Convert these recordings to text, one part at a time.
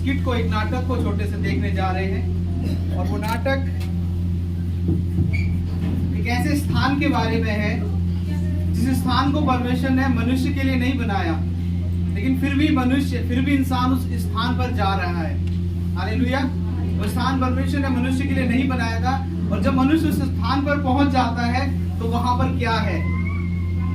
Skit को, एक नाटक को छोटे से देखने जा रहे हैं। और वो नाटक एक ऐसे स्थान के बारे में है जिस स्थान को परमेश्वर ने मनुष्य के लिए नहीं बनाया, लेकिन फिर भी इंसान उस स्थान पर जा रहा है। हालेलुया। वो स्थान परमेश्वर ने मनुष्य के लिए नहीं बनाया था, और जब मनुष्य उस स्थान पर पहुंच जाता है तो वहां पर क्या है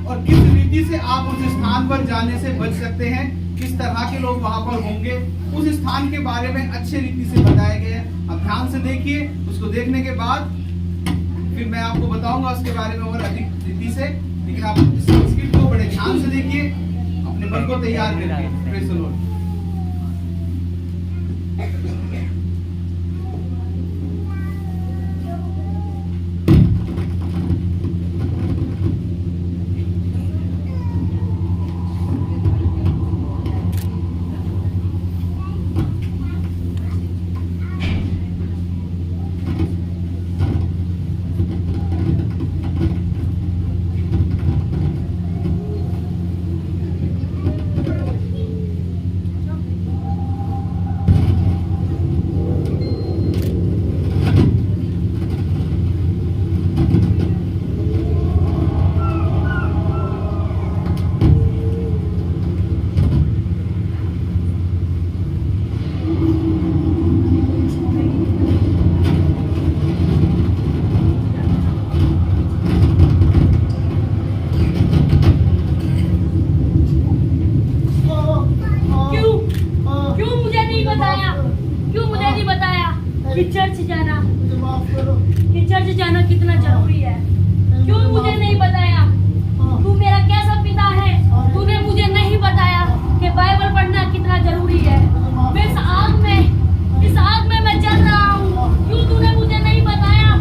और किस रीति से आप उस स्थान पर जाने से बच सकते हैं, किस तरह के लोग वहां पर होंगे, उस स्थान के बारे में अच्छे रीति से बताया गया है। अब ध्यान से देखिए, उसको देखने के बाद फिर मैं आपको बताऊंगा उसके बारे में और अधिक रीति से, लेकिन आप स्क्रिप्ट को बड़े ध्यान से देखिए, अपने मन को तैयार करिए। Praise the Lord. कि चर्च जाना कितना जरूरी है। क्यों मुझे नहीं बताया? तू मेरा कैसा पिता है, तूने मुझे नहीं बताया कि बाइबल पढ़ना कितना जरूरी है। मैं इस आग में मैं जल रहा हूँ। क्यों तूने मुझे नहीं बताया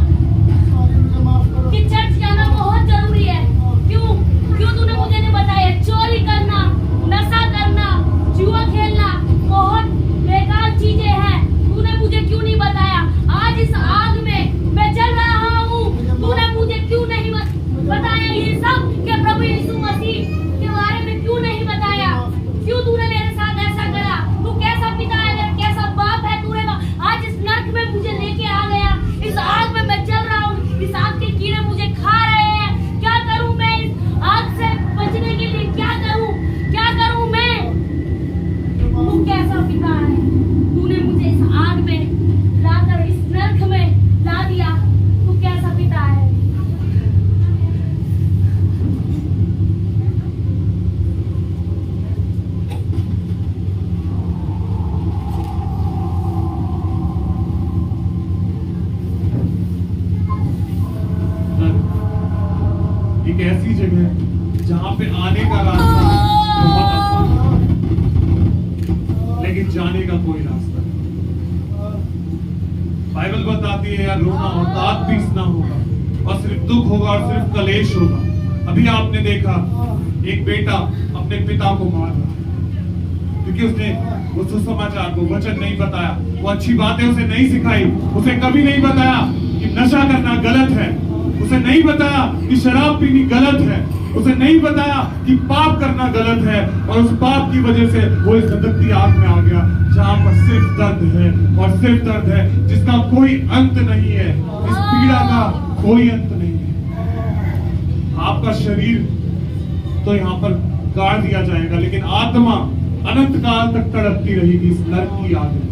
कि चर्च जाना बहुत जरूरी है? क्यों तूने मुझे नहीं बताया? चोरी करना, नशा करना, जुआ खेलना बहुत बेकार चीजें हैं। तूने मुझे क्यों नहीं बताया? आज इस आग में मैं जल रहा हूँ, तूने मुझे क्यों नहीं बताया ये सब कि प्रभु यीशु मसीह के बारे में क्यों नहीं बताया? क्यों तूने मेरे साथ ऐसा करा? तू कैसा पिता है, मेरा कैसा बाप है? तूने आज इस नर्क में मुझे लेके आ गया। इस आग में मैं जल रहा हूँ, इस आग के कीड़े मुझे खा रहे हैं। क्या करूँ मैं इस आग से बचने के लिए? क्या करूँ मैं? तू कैसा पिता है? तूने मुझे इस आग में लाकर इस नर्क में ला दिया। तू कैसा पिता है? एक ऐसी जगह है जहाँ पे आने का रास्ता बहुत आसान है, लेकिन जाने का कोई रास्ता नहीं। बाइबल बताती है यार, रोना और दांत पीसना होगा और सिर्फ दुख होगा और सिर्फ कलेश होगा। अभी आपने देखा एक बेटा अपने पिता को मार रहा क्योंकि उसने वो सुसमाचार को वचन नहीं बताया, वो अच्छी बातें उसे नहीं सिखाई। उसे कभी नहीं बताया कि नशा करना गलत है, उसे नहीं बताया कि शराब पीनी गलत है, उसे नहीं बताया कि पाप करना गलत है। और उस पाप की वजह से वो इस धधकती आग में आ गया जहां पर सिर्फ दर्द है और सिर्फ दर्द है जिसका कोई अंत नहीं है। इस पीड़ा का कोई अंत नहीं है। आपका शरीर तो यहाँ पर गाड़ दिया जाएगा, लेकिन आत्मा अनंत काल तक तड़पती रहेगी इस नरक की आग में।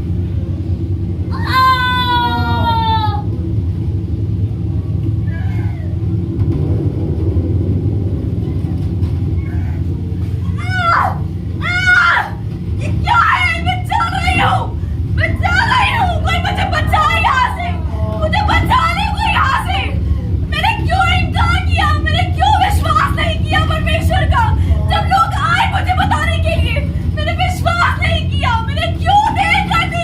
जब लोग आए मुझे बताने के लिए, मैंने विश्वास नहीं किया। मैंने क्यों देर कर दी?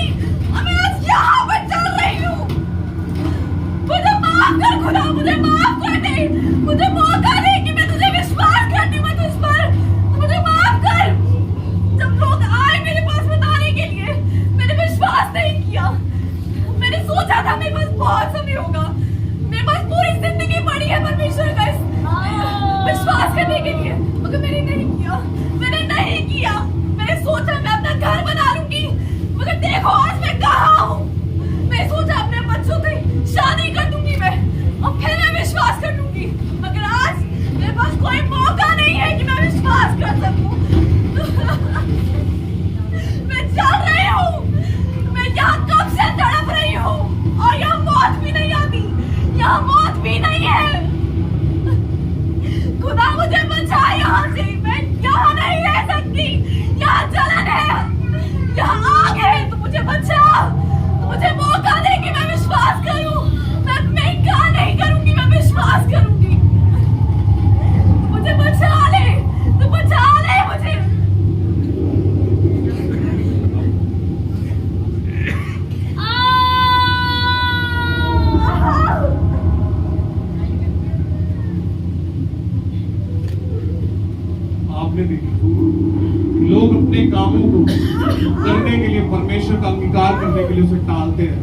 करने के लिए, परमेश्वर का अंगीकार करने के लिए उसे टालते हैं।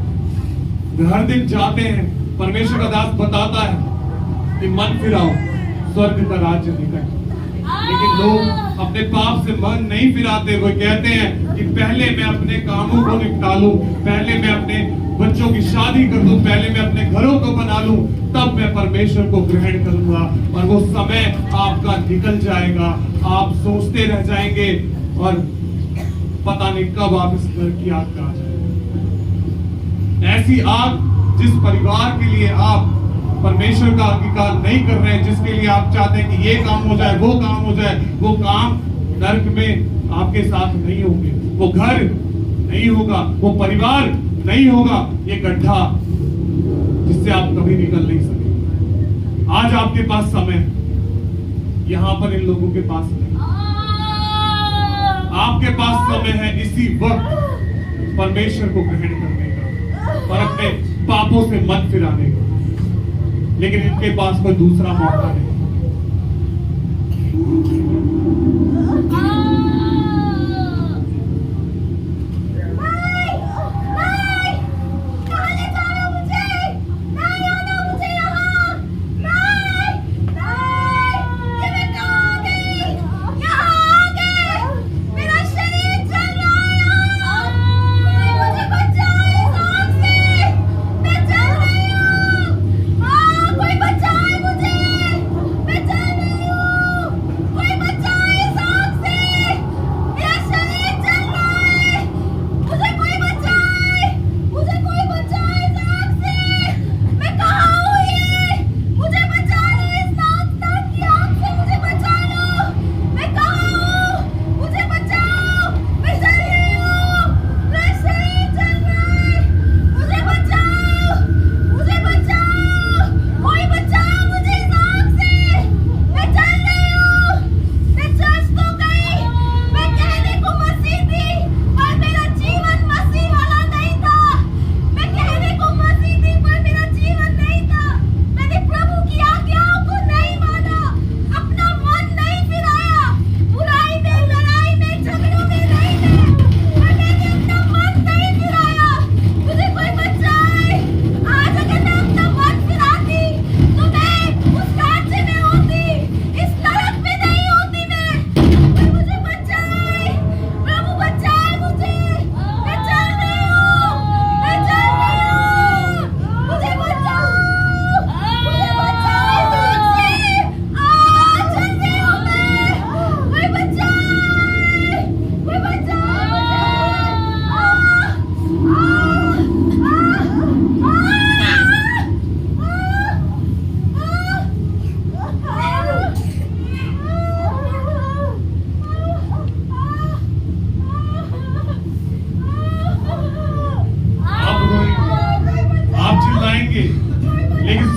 हर दिन जाते हैं, परमेश्वर का दास बताता है कि मन फिराओ, स्वर्ग का राज्य निकट। लेकिन लोग अपने पाप से मन नहीं फिराते। वो कहते हैं कि पहले मैं अपने कामों को निपटा लूं, पहले मैं अपने बच्चों की शादी कर दूं, पहले मैं अपने घरों को बना लूं, तब मैं परमेश्वर को ग्रहण करूंगा। और वो समय आपका निकल जाएगा, आप सोचते रह जाएंगे और पता नहीं कब आप इस घर की आग का आ जाएगा। ऐसी आग जिस परिवार के लिए आप परमेश्वर का अंगीकार नहीं कर रहे हैं, जिसके लिए आप चाहते हैं कि ये काम हो जाए, वो काम हो जाए, वो काम नरक में आपके साथ नहीं होंगे, वो घर नहीं होगा, वो परिवार नहीं होगा, ये गड्ढा जिससे आप कभी निकल नहीं सकेंगे। आज आपके पास समय, यहां पर इन लोगों के पास नहीं। आपके पास समय है इसी वक्त परमेश्वर को ग्रहण करने का और अपने पापों से मन फिराने का, लेकिन इनके पास कोई दूसरा मौका नहीं।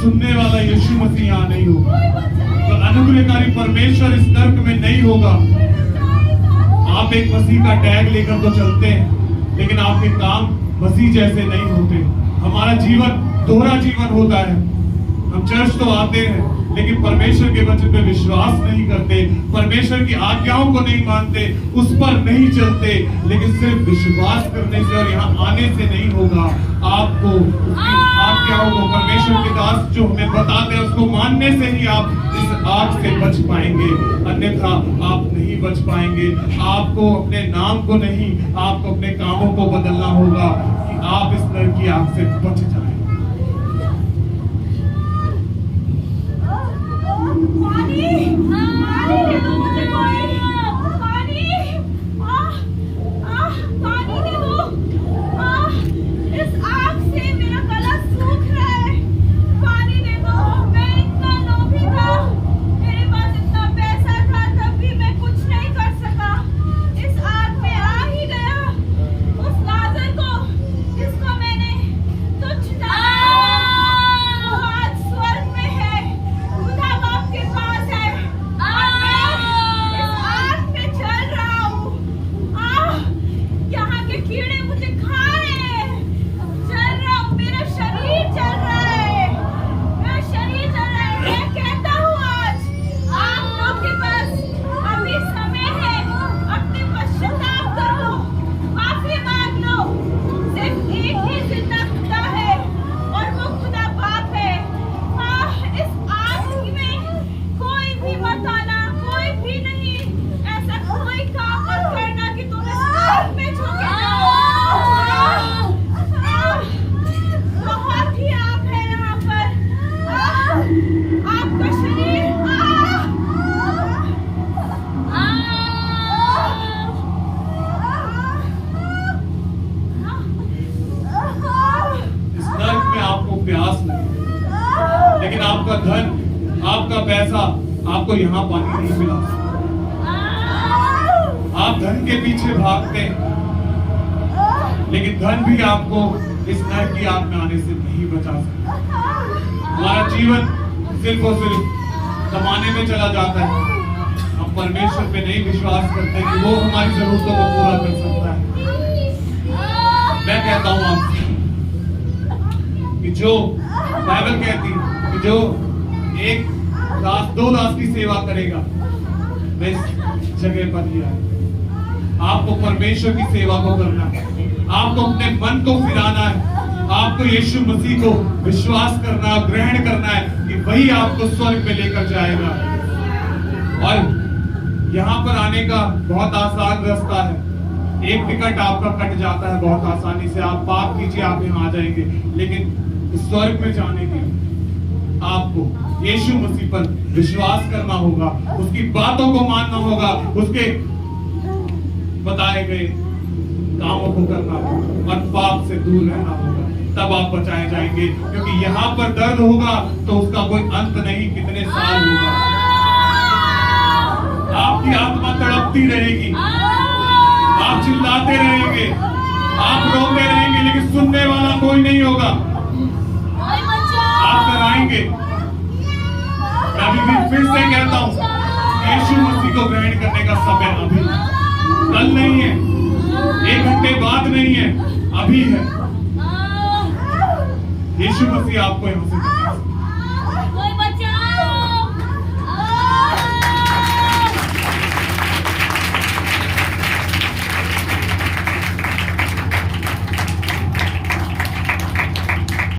सुनने वाला यीशु मसीह यहाँ नहीं होगा, तो अनुग्रहकारी परमेश्वर इस नरक में नहीं होगा। आप एक मसीह का टैग लेकर तो चलते हैं, लेकिन आपके काम मसीह जैसे नहीं होते। हमारा जीवन दोहरा जीवन होता है। हम चर्च तो आते हैं, लेकिन परमेश्वर के वचन पे विश्वास नहीं करते, परमेश्वर की आज्ञाओं को नहीं मानते, उस पर नहीं चलते। लेकिन सिर्फ विश्वास करने से और यहाँ आने से नहीं होगा। आपको आज्ञाओं को, परमेश्वर के दास जो हमें बताते हैं, उसको मानने से ही आप इस आग से बच पाएंगे, अन्यथा आप नहीं बच पाएंगे। आपको अपने नाम को नहीं, आपको अपने कामों को बदलना होगा कि आप इस तरह की आग से बच जाएं। पानी दे दो मुझे, पानी दे दो। इस आग से मेरा गला सूख रहा है, पानी दे दो। मैं इतना लोभी था, मेरे पास इतना पैसा था, तब भी मैं कुछ नहीं कर सका। इस आग में आ ही गया। उस लाजर को जिसको मैंने तुच्छ आपका धन, आपका पैसा आपको यहाँ पानी नहीं मिला। आप धन के पीछे भागते हैं, लेकिन धन भी आपको इस नरक की आग में आने से नहीं बचा सकता। हमारा जीवन सिर्फ और सिर्फ कमाने में चला जाता है। हम परमेश्वर पे नहीं विश्वास करते कि वो हमारी जरूरतों को पूरा कर सकता है। मैं कहता हूं आपसे कि जो बाइबल कहती है कि जो एक दास दो दास की सेवा करेगा वह इस जगह पर ही आए। आपको परमेश्वर की सेवा को करना है, आपको अपने मन को फिराना है, आपको यीशु मसीह को विश्वास करना, ग्रहण करना है कि वही आपको स्वर्ग में लेकर जाएगा। और यहाँ पर आने का बहुत आसान रास्ता है। एक टिकट आपका कट जाता है बहुत आसानी से, आप पाप कीजिए आप यहाँ आ जाएंगे। लेकिन स्वर्ग में जाने के लिए आपको यीशु मसीह पर विश्वास करना होगा, उसकी बातों को मानना होगा, उसके बताए गए कामों को करना होगा और पाप से दूर रहना होगा। तब आप बचाए जाएंगे, क्योंकि यहाँ पर दर्द होगा तो उसका कोई अंत नहीं, कितने साल होगा। आपकी आत्मा तड़पती रहेगी, आप चिल्लाते रहेंगे, आप रोते रहेंगे, लेकिन सुनने वाला कोई नहीं होगा। आप कराएंगे। मैं अभी फिर से कहता हूं, यीशु मसीह को ग्रहण करने का समय अभी, कल नहीं है, 1 घंटे बाद नहीं है, अभी है। यीशु मसीह आपको यहां से